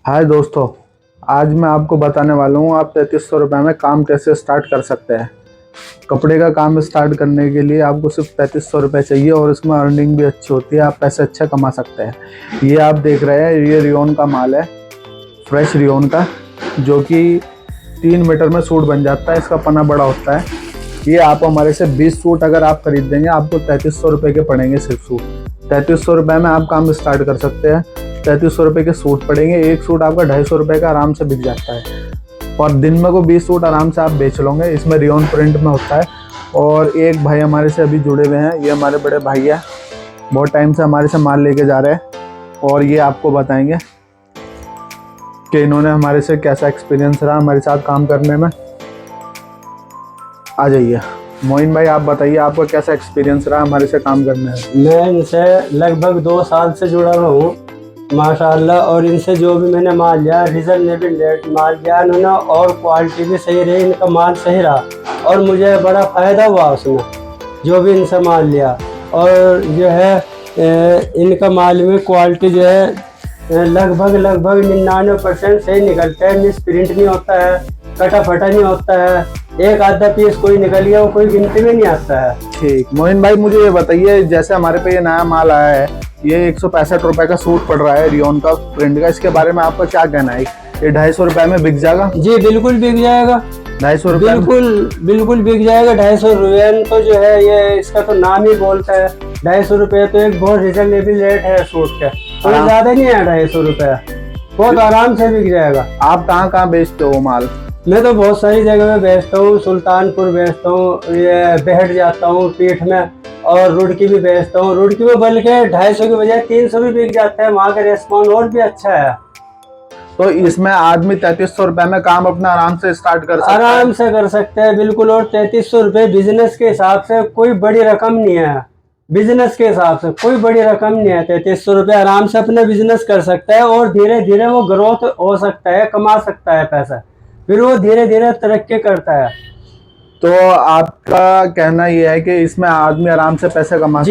हाय दोस्तों, आज मैं आपको बताने वाला हूँ आप 3300 रुपये में काम कैसे स्टार्ट कर सकते हैं। कपड़े का काम स्टार्ट करने के लिए आपको सिर्फ 3300 रुपये चाहिए और इसमें अर्निंग भी अच्छी होती है, आप पैसे अच्छे कमा सकते हैं। ये आप देख रहे हैं, ये रियोन का माल है, फ्रेश रियोन का, जो कि 3 मीटर में सूट बन जाता है। इसका पना बड़ा होता है। ये आप हमारे से 20 सूट अगर आप खरीद देंगे, आपको 3300 रुपये के पड़ेंगे सिर्फ सूट। 3300 रुपये में आप काम स्टार्ट कर सकते हैं। 3300 रुपये के सूट पड़ेंगे, एक सूट आपका 250 रुपये का आराम से बिक जाता है और दिन में को 20 सूट आराम से आप बेच लोगे। इसमें रियोन प्रिंट में होता है। और एक भाई हमारे से अभी जुड़े हुए हैं, ये हमारे बड़े भाई है, बहुत टाइम से हमारे से माल लेके जा रहे हैं और ये आपको बताएंगे कि इन्होंने हमारे से कैसा एक्सपीरियंस रहा हमारे साथ काम करने में। आ जाइए मोइन भाई, आप बताइए आपका कैसा एक्सपीरियंस रहा हमारे से काम करने में। मैं इनसे लगभग 2 साल से जुड़ा हुआ हूँ माशाल्लाह। और इनसे जो भी मैंने माल लिया, रिजनेबल रेट माल लिया इन्होंने और क्वालिटी भी सही रही, इनका माल सही रहा और मुझे बड़ा फ़ायदा हुआ उसमें जो भी इनसे माल लिया। और जो है इनका माल में क्वालिटी जो है लगभग 99% सही निकलता है। मिस प्रिंट नहीं होता है, कटा फटा नहीं होता है, एक आधा पीस कोई निकल गया वो कोई गिनती में नहीं आता है। ठीक मोइन भाई, मुझे ये बताइए, जैसे हमारे पे ये नया माल आया है, ये 165 रुपये का सूट पड़ रहा है रियोन का प्रिंट का, इसके बारे में आपका क्या कहना है? ये 250 रुपये में बिक जाएगा? जी बिल्कुल बिक जाएगा, 250 रुपये बिल्कुल बिक जाएगा। 250 रुपये तो जो है ये इसका तो नाम ही बोलता है। 250 रुपये तो एक बहुत रिजनेबल रेट है सूट का, कोई ज्यादा नहीं है। 250 रुपये बहुत आराम से बिक जाएगा। आप कहाँ बेचते हो माल? मैं तो बहुत सारी जगह में बेचता हूँ, सुल्तानपुर बेचता हूँ, ये बेहट जाता हूँ पीठ में, और रुड़की भी बेचता हूँ। रुड़की में बल्कि 250 की बजाय 300 भी बिक जाता है, वहाँ का रेस्पॉन्स और भी अच्छा है। तो इसमें आदमी 3300 रुपये में काम अपना आराम से स्टार्ट कर सकता है? आराम से कर सकते हैं बिल्कुल। और 3300 रुपये बिजनेस के हिसाब से कोई बड़ी रकम नहीं है। बिजनेस के हिसाब से कोई बड़ी रकम नहीं है। 3300 रुपये आराम से अपना बिजनेस कर सकता है और धीरे धीरे वो ग्रोथ हो सकता है, कमा सकता है पैसा, फिर वो धीरे धीरे तरक्की करता है। तो आपका कहना यह है कि इसमें आदमी आराम से पैसे कमा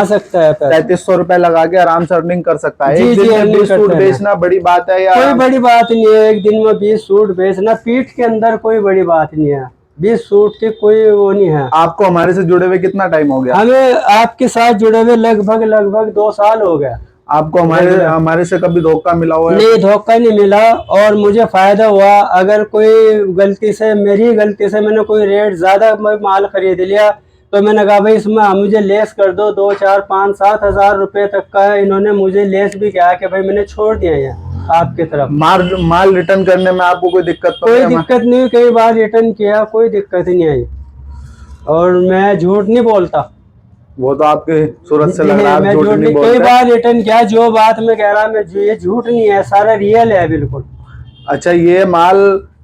सकता है 3300 रुपये लगा के आराम से अर्निंग कर सकता है। एक दिन में 20 सूट बेचना बड़ी बात है या? कोई बड़ी बात नहीं है, एक दिन में 20 सूट बेचना पीठ के अंदर कोई बड़ी बात नहीं है। 20 सूट की कोई वो नहीं है। आपको हमारे से जुड़े हुए कितना टाइम हो गया? हमें आपके साथ जुड़े हुए लगभग 2 साल हो गया। आपको हमारे से कभी धोखा मिला हुआ है? नहीं, धोखा नहीं मिला और मुझे फायदा हुआ। अगर कोई गलती से, मेरी गलती से मैंने कोई रेट ज्यादा माल खरीद लिया तो मैंने कहा भाई इसमें मुझे लेस कर दो, 2, 4, 5, 7 हजार रुपए तक का इन्होंने मुझे लेस भी किया कि भाई मैंने छोड़ दिया है आपकी तरफ। माल रिटर्न करने में आपको कोई दिक्कत तो कोई दिक्कत नहीं, कई बार रिटर्न किया, कोई दिक्कत ही नहीं आई। और मैं झूठ नहीं बोलता, वो तो आपके सूरत से लग रहा है, मैं झूठ नहीं। कई बार रिटर्न किया, जो बात मैं कह रहा मैं ये झूठ नहीं है, सारा रियल है बिल्कुल। अच्छा, ये माल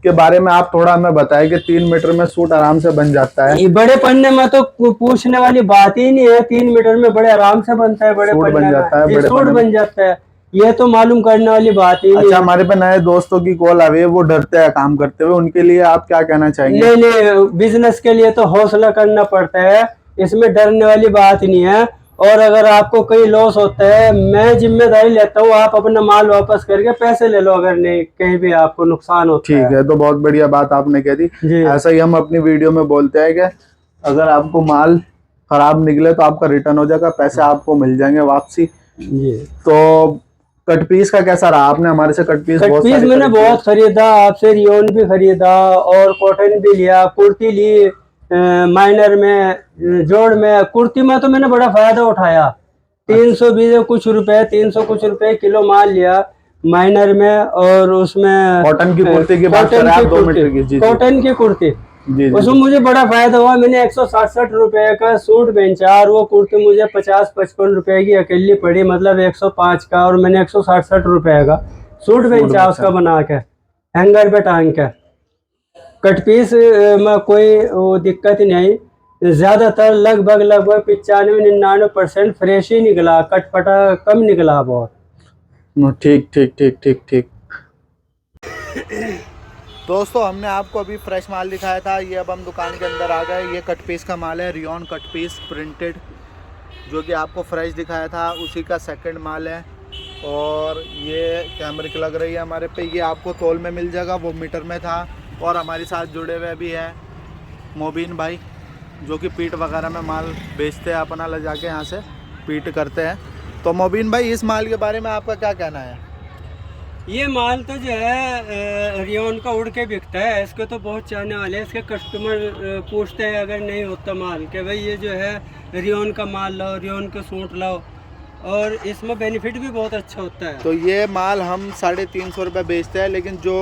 के बारे में आप थोड़ा हमें बताएं कि 3 मीटर में सूट आराम से बन जाता है? ये बड़े पन्ने में तो पूछने वाली बात ही नहीं है, 3 मीटर में बड़े आराम से बनता है। बड़े सूट पन्ने बन जाता है, बड़े सूट बन जाता है, ये तो मालूम करने वाली बात ही नहीं। अच्छा, हमारे पे नए दोस्तों की कॉल आ रही है, वो डरते हैं काम करते हुए, उनके लिए आप क्या कहना चाहेंगे? नहीं, बिजनेस के लिए तो हौसला करना पड़ता है, इसमें डरने वाली बात नहीं है। और अगर आपको कहीं लॉस होता है, मैं जिम्मेदारी लेता हूँ, आप अपना माल वापस करके पैसे ले लो अगर नहीं कहीं भी आपको नुकसान होता है। ठीक है, तो बहुत बढ़िया बात आपने कह दी। ऐसा ही हम अपनी वीडियो में बोलते हैं कि अगर आपको माल खराब निकले तो आपका रिटर्न हो जाएगा, पैसे आपको मिल जाएंगे वापसी। तो कट पीस का कैसा रहा? आपने हमारे से कट पीस मैंने बहुत खरीदा, आपसे रियोन भी खरीदा और कॉटन भी लिया, कुर्ती ली, माइनर में, जोड़ में, कुर्ती में तो मैंने बड़ा फायदा उठाया। 320 कुछ रुपए, 300 कुछ रुपए किलो माल लिया माइनर में। और उसमें कॉटन की कुर्ती की बात कर रहे हैं आप, 2 मीटर की? कॉटन की कुर्ती, उसमें मुझे बड़ा फायदा हुआ। मैंने 167 रुपए का सूट बेचा और वो कुर्ती मुझे 50-55 रुपए की अकेली पड़ी, मतलब 105 का, और मैंने 167 रुपए का सूट बेचा उसका बना के हैंगर पे टांग के। कट पीस में कोई वो दिक्कत नहीं आई, ज्यादातर लगभग 95-99% फ्रेश ही निकला, कटपटा कम निकला बहुत। ठीक। दोस्तों, हमने आपको अभी फ्रेश माल दिखाया था, ये अब हम दुकान के अंदर आ गए। ये कट पीस का माल है, रियोन कट पीस प्रिंटेड, जो कि आपको फ्रेश दिखाया था, उसी का सेकंड माल है। और ये कैमरे की लग रही है हमारे पे। ये आपको तौल में मिल जाएगा, वो मीटर में था। और हमारे साथ जुड़े हुए भी है मोबिन भाई, जो कि पीट वगैरह में माल बेचते हैं, अपना ले जाके यहाँ से पीट करते हैं। तो मोबिन भाई, इस माल के बारे में आपका क्या कहना है? ये माल तो जो है रियोन का उड़ के बिकता है। इसके तो बहुत चाहने वाले हैं। इसके कस्टमर पूछते हैं अगर नहीं होता माल कि भाई ये जो है रियोन का माल लाओ, रियोन के सूट लाओ, और इसमें बेनिफिट भी बहुत अच्छा होता है। तो ये माल हम 350 रुपये बेचते हैं, लेकिन जो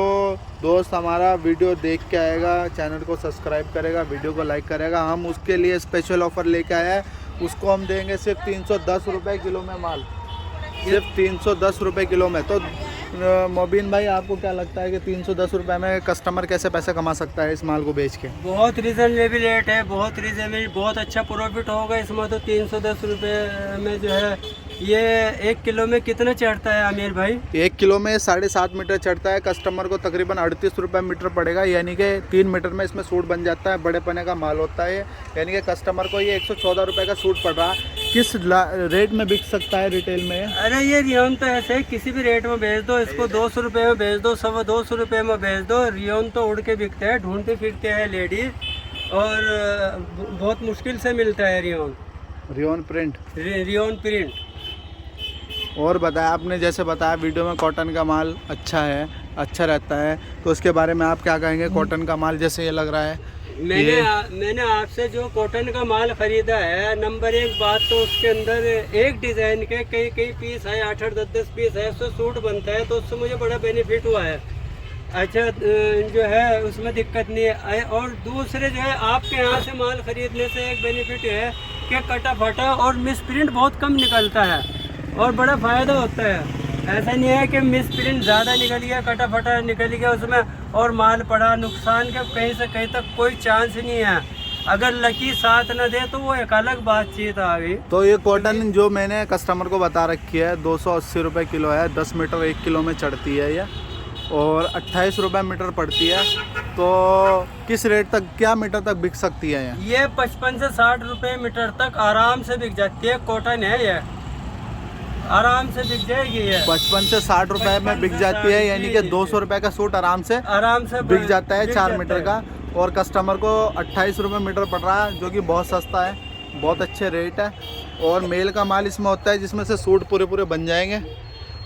दोस्त हमारा वीडियो देख के आएगा, चैनल को सब्सक्राइब करेगा, वीडियो को लाइक करेगा, हम उसके लिए स्पेशल ऑफ़र लेके आए हैं। उसको हम देंगे सिर्फ 310 रुपये किलो में माल, सिर्फ 310 रुपये किलो में। तो मोबिन भाई, आपको क्या लगता है कि 310 रुपये में कस्टमर कैसे पैसे कमा सकता है इस माल को बेच के? बहुत रीज़नेबल रेट है, बहुत रीज़नेबल, बहुत अच्छा प्रॉफिट होगा इसमें। तो 310 रुपये में जो है ये 1 किलो में कितना चढ़ता है आमिर भाई? 1 किलो में 7.5 मीटर चढ़ता है। कस्टमर को तकरीबन 38 रुपये मीटर पड़ेगा, यानी कि 3 मीटर में इसमें सूट बन जाता है। बड़े पने का माल होता है, यानी कि कस्टमर को ये 114 रुपये का सूट पड़ रहा है। किस रेट में बिक सकता है रिटेल में? अरे ये रियोन तो ऐसे किसी भी रेट में बेच दो, इसको 200 रुपये में बेच दो, 225 रुपये में बेच दो। रियोन तो उड़ के बिकते हैं, ढूंढते फिरते हैं लेडीज, और बहुत मुश्किल से मिलता है rayon. Rayon print, rayon print. और बताया आपने, जैसे बताया वीडियो में कॉटन का माल अच्छा है, अच्छा रहता है, तो उसके बारे में आप क्या कहेंगे? कॉटन का माल जैसे ये लग रहा है, मैंने आपसे जो कॉटन का माल खरीदा है, नंबर 1 बात तो उसके अंदर एक डिज़ाइन के कई पीस है, 8-8, 10-10 पीस है, उससे सूट बनता है, तो उससे मुझे बड़ा बेनिफिट हुआ है। अच्छा जो है उसमें दिक्कत नहीं है। और दूसरे जो है आपके यहाँ से माल खरीदने से एक बेनिफिट है कि कटा फटा और मिस प्रिंट बहुत कम निकलता है और बड़ा फ़ायदा होता है। ऐसा नहीं है कि मिस प्रिंट ज़्यादा निकल गया, कटा फटा निकल गया उसमें और माल पड़ा, नुकसान के कहीं से कहीं तक कोई चांस नहीं है। अगर लकी साथ न दे तो वो एक अलग बातचीत आ गई। तो ये कॉटन जो मैंने कस्टमर को बता रखी है 280 रुपये किलो है, 10 मीटर 1 किलो में चढ़ती है ये, और 28 रुपये मीटर पड़ती है। तो किस रेट तक, क्या मीटर तक बिक सकती है ये 55 से 60 रुपये मीटर तक आराम से बिक जाती है। कॉटन है ये, आराम से बिक जाएगी ये। 55 से 60 रुपए में बिक जाती है, यानी कि 200 रुपए का सूट आराम से बिक जाता है 4 मीटर का। और कस्टमर को 28 रुपये मीटर पड़ रहा है, जो कि बहुत सस्ता है, बहुत अच्छे रेट है। और मेल का माल इसमें होता है, जिसमें से सूट पूरे बन जाएंगे।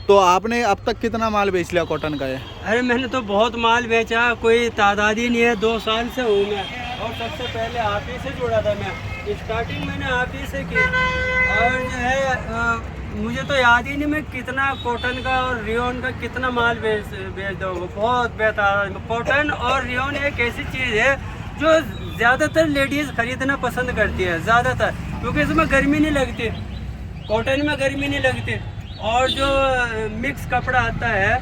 तो आपने अब तक कितना माल बेच लिया कॉटन का ये? अरे मैंने तो बहुत माल बेचा, कोई तादाद ही नहीं है। 2 साल से हूँ मैं, और सबसे पहले आप ही से जुड़ा था मैं। स्टार्टिंग मैंने आप ही से की, और जो है मुझे तो याद ही नहीं मैं कितना कॉटन का और रियोन का कितना माल बेच दूँगा। बहुत बेहतर कॉटन और रियोन एक ऐसी चीज़ है जो ज़्यादातर लेडीज़ खरीदना पसंद करती है, ज़्यादातर, क्योंकि इसमें गर्मी नहीं लगती, कॉटन में गर्मी नहीं लगती। और जो मिक्स कपड़ा आता है,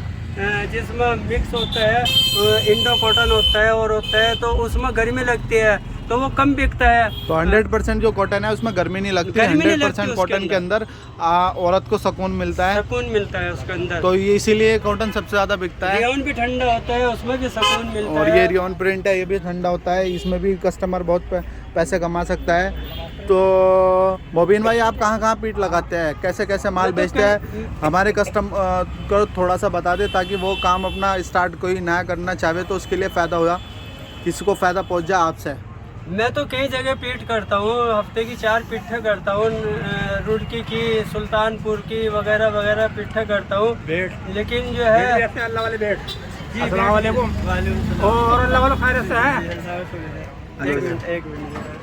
जिसमें मिक्स होता है, इंडो कॉटन होता है और होता है, तो उसमें गर्मी लगती है, तो वो कम बिकता है। तो 100% जो कॉटन है उसमें गर्मी नहीं लगती, 100% कॉटन के अंदर औरत को सुकून मिलता है, सुकून मिलता है उसके अंदर। तो ये इसीलिए कॉटन सबसे ज़्यादा बिकता है। रियोन भी ठंडा होता है, उसमें भी सुकून मिलता है। और ये रियोन प्रिंट है, ये भी ठंडा होता है, इसमें भी कस्टमर बहुत पैसे कमा सकता है। तो मोबिन भाई, आप कहाँ पीट लगाते हैं, कैसे कैसे माल बेचते हैं, हमारे कस्टमर को थोड़ा सा बता दे, ताकि वो काम अपना स्टार्ट कोई नया करना चाहे तो उसके लिए फ़ायदा होगा, किसी को फ़ायदा पहुँच जाए आपसे। मैं तो कई जगह पीट करता हूँ, हफ्ते की 4 पिट्ठे करता हूँ, रुड़की की, सुल्तानपुर की वगैरह वगैरह पिट्ठे करता हूँ। लेकिन जो है अल्लाह वाले बेट, अस्सलाम वालेकुम, और अल्लाह वाला खैर से है। एक मिनट।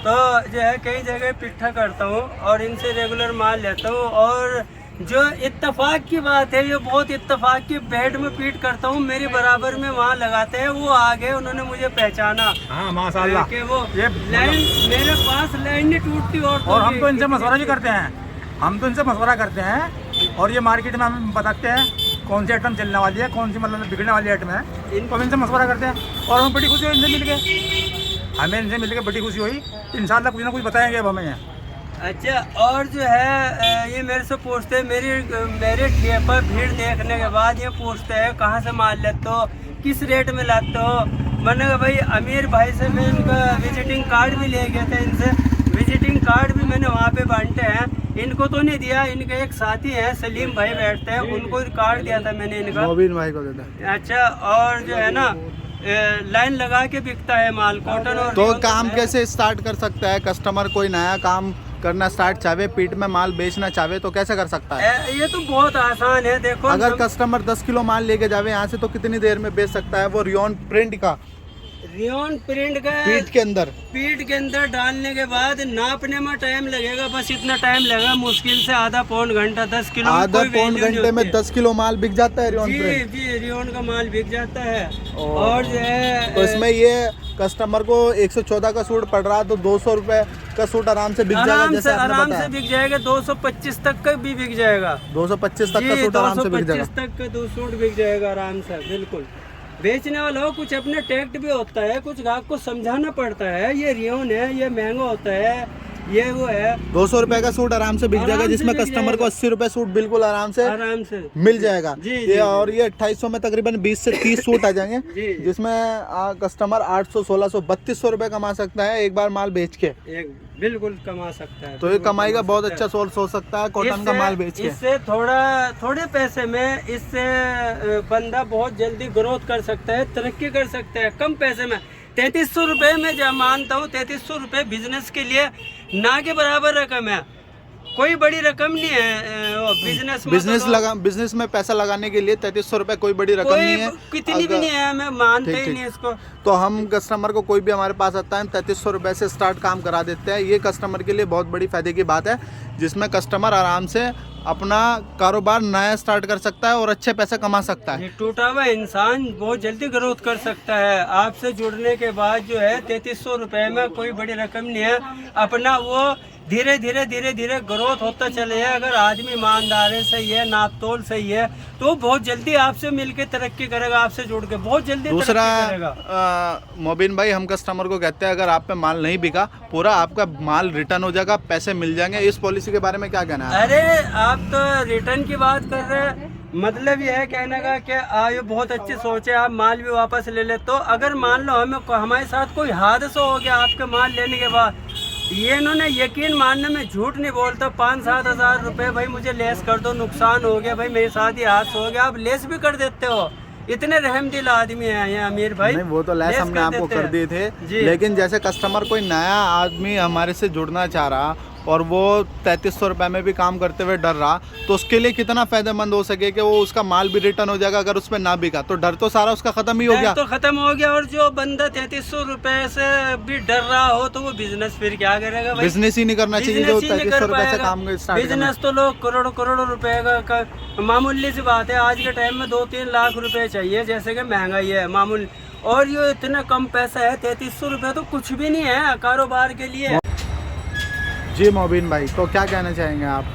तो जो है कई जगह पिट्ठा करता हूँ और इनसे रेगुलर माल लेता हूँ। और जो इत्तेफाक की बात है, ये बहुत इत्तेफाक की, बेड में पीट करता हूँ, मेरे बराबर में वहाँ लगाते हैं, वो आ गए, उन्होंने मुझे पहचाना। हाँ माशाल्लाह, कि वो लाइन मेरे पास लाइन नहीं टूटती। और हम तो इनसे मशवरा भी करते हैं, हम तो इनसे मशवरा करते हैं, और ये मार्केट में हम बताते हैं कौन सी आइटम चलने वाली है, कौन सी मतलब बिगड़ने वाली आइटम है, तो हम इनसे मशवरा करते हैं। और हमें बड़ी खुशी हुई इनसे मिलके, हमें इनसे मिलके बड़ी खुशी हुई। इंशाल्लाह कुछ ना कुछ बताएंगे अब हमें। अच्छा, और जो है ये मेरे से पूछते हैं, मेरे ठेप पर भीड़ देखने के बाद ये पूछते हैं कहाँ से माल लेते हो, किस रेट में लाते हो। मैंने कहा भाई अमीर भाई से मैं इनका विजिटिंग कार्ड भी ले गया था, इनसे विजिटिंग कार्ड भी मैंने वहाँ पे बांटे हैं। इनको तो नहीं दिया, इनके एक साथी हैं सलीम भाई बैठते हैं, उनको कार्ड दिया था मैंने इनका। मोबिन भाई को देता। अच्छा, और जो है ना लाइन लगा के बिकता है माल कॉटन। और तो काम कैसे स्टार्ट कर सकता है कस्टमर? कोई नया काम करना स्टार्ट चाहे, पीठ में माल बेचना चाहे तो कैसे कर सकता है? ये तो बहुत आसान है। देखो, अगर कस्टमर 10 किलो माल लेके जावे यहाँ से तो कितनी देर में बेच सकता है वो रियोन प्रिंट का? रियोन प्रिंट का पीठ के अंदर डालने के बाद नापने में टाइम लगेगा, बस इतना टाइम लगेगा, मुश्किल से आधा पौन घंटा। 10 किलो, आधा पौन घंटे में 10 किलो माल बिक जाता है रियोन प्रिंट? जी, रियोन का माल बिक जाता है। और जो है तो इसमें ये कस्टमर को 114 का सूट पड़ रहा तो 200 रुपए का सूट आराम से बिक जाएगा। जैसे आराम से बिक जाएगा, 225 तक का भी बिक जाएगा। 225 तक का सूट आराम से बिक जाएगा। 225 तक का 2 सूट बिक जाएगा आराम से, बिल्कुल। बेचने वाला हो, कुछ अपने टैक्ट भी होता है, कुछ ग्राहक को समझाना पड़ता है, ये रियोन है, ये महंगा होता है, ये वो है। 200 रुपए का सूट आराम से बिक जाएगा, जिसमें कस्टमर को 80 रुपए सूट बिल्कुल आराम से मिल जाएगा। जी, और ये 2800 में तकरीबन 20 से 30 सूट आ जाएंगे, जिसमें कस्टमर 800, 1600, 3200 रुपए कमा सकता है एक बार माल बेच के। बिल्कुल कमा सकता है। तो ये कमाई का बहुत अच्छा सोर्स हो सकता है कॉटन का माल बेच के। इससे थोड़े पैसे में इससे बंदा बहुत जल्दी ग्रोथ कर सकता है, तरक्की कर सकता है कम पैसे में। 3300 रुपये में जब मानता हूँ, 3300 रुपये बिजनेस के लिए ना के बराबर रकम है, कोई बड़ी रकम नहीं है। बिजनेस में पैसा लगाने के लिए 3300 रुपए कोई बड़ी रकम नहीं है, कितनी भी नहीं है, मैं मानता ही नहीं इसको। तो हम कस्टमर को कोई भी हमारे पास आता है 3300 रुपए से स्टार्ट काम करा देते हैं। ये कस्टमर के लिए बहुत बड़ी फायदे की बात है, जिसमें कस्टमर आराम से अपना कारोबार नया स्टार्ट कर सकता है और अच्छे पैसे कमा सकता है। टूटा हुआ इंसान बहुत जल्दी ग्रोथ कर सकता है। आपसे जुड़ने के बाद जो है 3300 रुपए में कोई बड़ी रकम नहीं है, अपना वो धीरे धीरे ग्रोथ होता चले। अगर आदमी ईमानदार है, सही है, नाप तोल सही है, तो बहुत जल्दी आपसे मिलके तरक्की करेगा, आपसे जुड़ के बहुत जल्दी दूसरा करेगा। मोबिन भाई, हम कस्टमर को कहते हैं अगर आप पे माल नहीं बिका, पूरा आपका माल रिटर्न हो जाएगा, पैसे मिल जाएंगे। इस पॉलिसी के बारे में क्या कहना है? अरे आप तो रिटर्न की बात कर रहे हैं, मतलब ये है कहने का कि ये बहुत अच्छी सोच है, आप माल भी वापस ले ले। तो अगर मान लो हमारे साथ कोई हादसा हो गया आपके माल लेने के बाद, ये इन्होंने यकीन मानने में झूठ नहीं बोलता, 5-7 हज़ार रुपये भाई मुझे लेस कर दो, नुकसान हो गया भाई, मेरे साथ ही हादसा हो गया, आप लेस भी कर देते हो। इतने रहमदिल आदमी हैं ये अमीर भाई। नहीं, वो तो लेस हमने आपको कर दिए थे, लेकिन जैसे कस्टमर कोई नया आदमी हमारे से जुड़ना चाह रहा और वो 3300 रुपये में भी काम करते हुए डर रहा, तो उसके लिए कितना फायदेमंद हो सके कि वो उसका माल भी रिटर्न हो जाएगा अगर उसमें ना बिका, तो डर तो सारा उसका खत्म ही हो गया। तो खत्म हो गया। और जो बंदा 3300 रुपए से भी डर रहा हो तो वो बिजनेस फिर क्या करेगा भाई? बिजनेस ही नहीं करना चाहिए जो 3300 रुपए से काम स्टार्ट। बिजनेस तो लोग करोड़ों रुपए का मामूली सी बात है। आज के टाइम में 2-3 लाख रुपए चाहिए, जैसे कि महंगाई है मामूली, और ये इतना कम पैसा है, 3300 रुपये तो कुछ भी नहीं है कारोबार के लिए। जी मोबिन भाई, तो क्या कहना चाहेंगे आप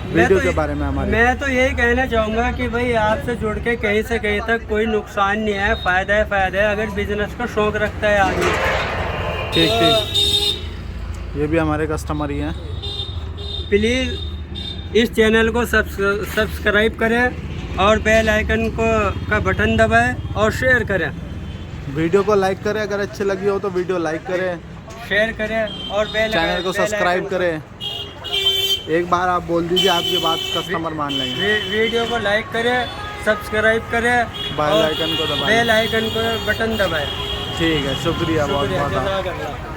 वीडियो के बारे में हमारे? मैं तो यही कहना चाहूँगा कि भाई आपसे जुड़ के कहीं से कहीं तक कोई नुकसान नहीं है, फ़ायदा है अगर बिजनेस का शौक़ रखता है आदमी। ठीक। ये भी हमारे कस्टमर ही हैं। प्लीज़ इस चैनल को सब्सक्राइब करें और बेल आइकन का बटन दबाएं और शेयर करें। वीडियो को लाइक करें, अगर अच्छी लगी हो तो वीडियो लाइक करें, शेयर करें और चैनल को सब्सक्राइब करें। एक बार आप बोल दीजिए, आपकी बात कस्टमर मान लेंगे। वीडियो को लाइक करें, सब्सक्राइब करें, बेल आइकन को दबाएं, बेल आइकन को बटन दबाएं। ठीक है, शुक्रिया बहुत बहुत।